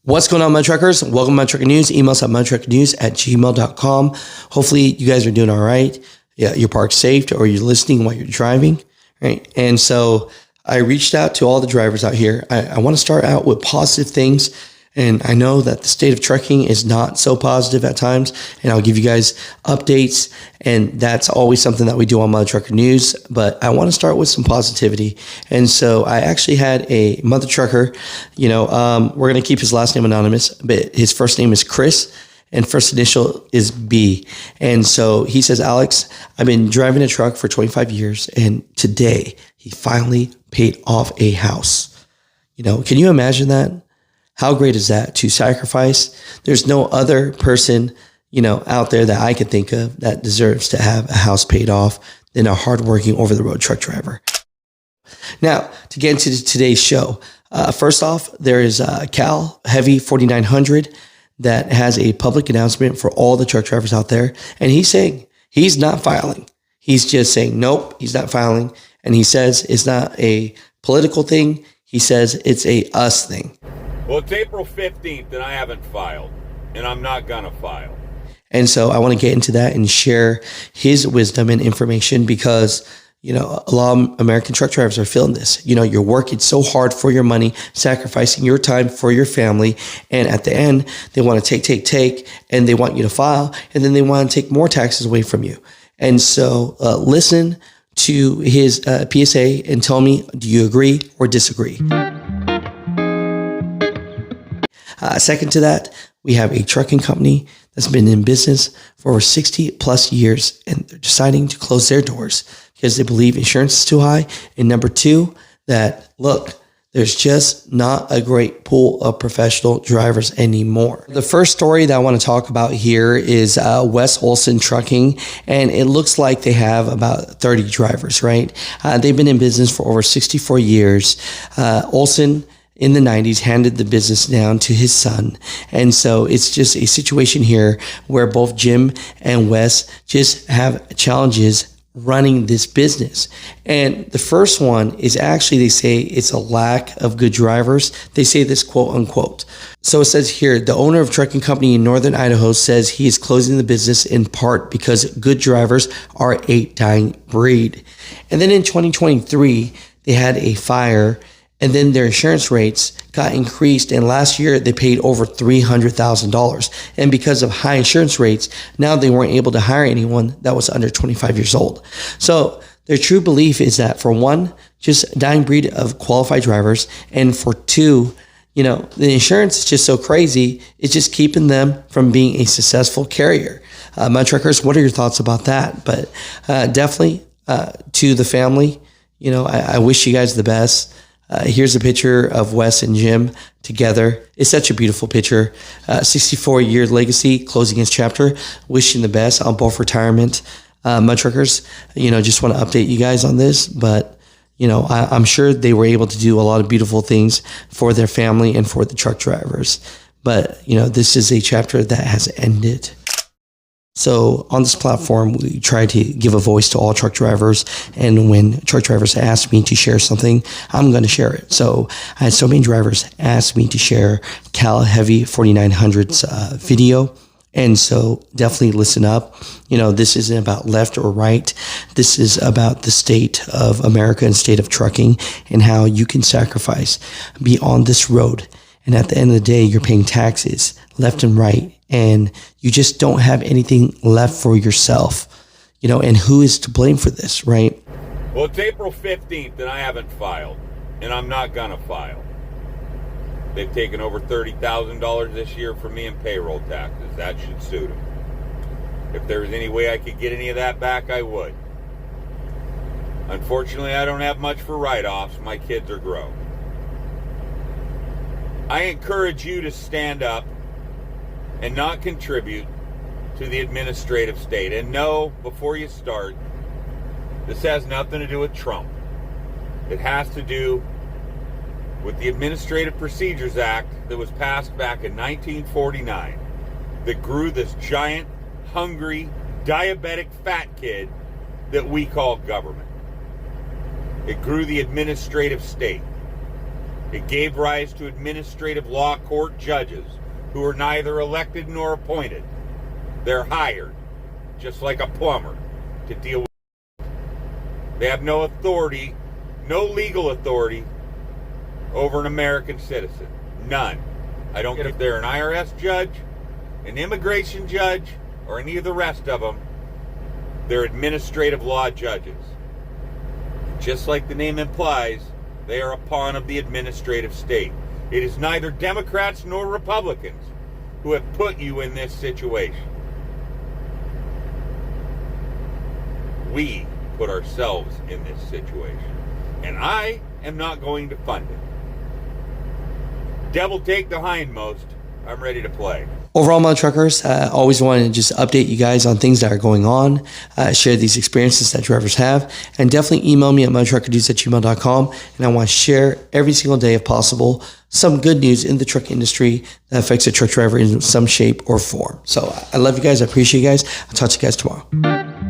What's going on, Mutha Truckers? Welcome to Mutha Trucker News. Email us at muthatruckernews@gmail.com. Hopefully you guys are doing all right. Yeah, you're parked safe, or you're listening while you're driving, right? And so I reached out to all the drivers out here. I want to start out with positive things. And I know that the state of trucking is not so positive at times, and I'll give you guys updates, and that's always something that we do on Mutha Trucker News. But I want to start with some positivity. And so I actually had a Mutha Trucker, we're going to keep his last name anonymous, but his first name is Chris, and first initial is B. And so he says, Alex, I've been driving a truck for 25 years, and today he finally paid off a house. Can you imagine that? How great is that to sacrifice? There's no other person, out there that I could think of that deserves to have a house paid off than a hardworking over-the-road truck driver. Now, to get into today's show, first off, there is Cal Heavy 4900 that has a public announcement for all the truck drivers out there. And he's saying he's not filing. He's just saying, nope, he's not filing. And he says it's not a political thing. He says it's a us thing. Well, it's April 15th and I haven't filed, and I'm not going to file. And so I want to get into that and share his wisdom and information because, a lot of American truck drivers are feeling this. You're working so hard for your money, sacrificing your time for your family. And at the end, they want to take, and they want you to file. And then they want to take more taxes away from you. And so listen to his PSA and tell me, do you agree or disagree? Second to that, we have a trucking company that's been in business for over 60 plus years, and they're deciding to close their doors because they believe insurance is too high. And number two, that look, there's just not a great pool of professional drivers anymore. The first story that I want to talk about here is Wes Olson Trucking, and it looks like they have about 30 drivers, right? They've been in business for over 64 years. Olson, in the 90s, handed the business down to his son. And so it's just a situation here where both Jim and Wes just have challenges running this business. And the first one is actually, they say it's a lack of good drivers. They say this, quote unquote. So it says here, the owner of a trucking company in northern Idaho says he is closing the business in part because good drivers are a dying breed. And then in 2023, they had a fire, and then their insurance rates got increased. And last year they paid over $300,000. And because of high insurance rates, now they weren't able to hire anyone that was under 25 years old. So their true belief is that, for one, just dying breed of qualified drivers. And for two, the insurance is just so crazy. It's just keeping them from being a successful carrier. My truckers, what are your thoughts about that? But definitely to the family, I wish you guys the best. Here's a picture of Wes and Jim together. It's such a beautiful picture. 64-year legacy, closing his chapter. Wishing the best on both retirement. Mutha Truckers, just want to update you guys on this. But, I'm sure they were able to do a lot of beautiful things for their family and for the truck drivers. But, this is a chapter that has ended. So on this platform, we try to give a voice to all truck drivers. And when truck drivers ask me to share something, I'm going to share it. So I had so many drivers ask me to share Cal Heavy 4900's video. And so definitely listen up. This isn't about left or right. This is about the state of America and state of trucking and how you can sacrifice, be on this road. And at the end of the day, you're paying taxes left and right. And you just don't have anything left for yourself, and who is to blame for this, right? Well, it's April 15th and I haven't filed, and I'm not going to file. They've taken over $30,000 this year from me in payroll taxes. That should suit them. If there was any way I could get any of that back, I would. Unfortunately, I don't have much for write-offs. My kids are grown. I encourage you to stand up and not contribute to the administrative state. And no, before you start, this has nothing to do with Trump. It has to do with the Administrative Procedures Act that was passed back in 1949 that grew this giant, hungry, diabetic fat kid that we call government. It grew the administrative state. It gave rise to administrative law court judges who are neither elected nor appointed. They're hired, just like a plumber, to deal with. They have no authority, no legal authority over an American citizen. None. I don't care if they're an IRS judge, an immigration judge, or any of the rest of them. They're administrative law judges. Just like the name implies, they are a pawn of the administrative state. It is neither Democrats nor Republicans who have put you in this situation. We put ourselves in this situation. And I am not going to fund it. Devil take the hindmost. I'm ready to play. Overall, Mutha Truckers, always wanted to just update you guys on things that are going on, share these experiences that drivers have, and definitely email me at muthatruckernews@gmail.com. And I want to share every single day, if possible, some good news in the truck industry that affects a truck driver in some shape or form. So I love you guys. I appreciate you guys. I'll talk to you guys tomorrow.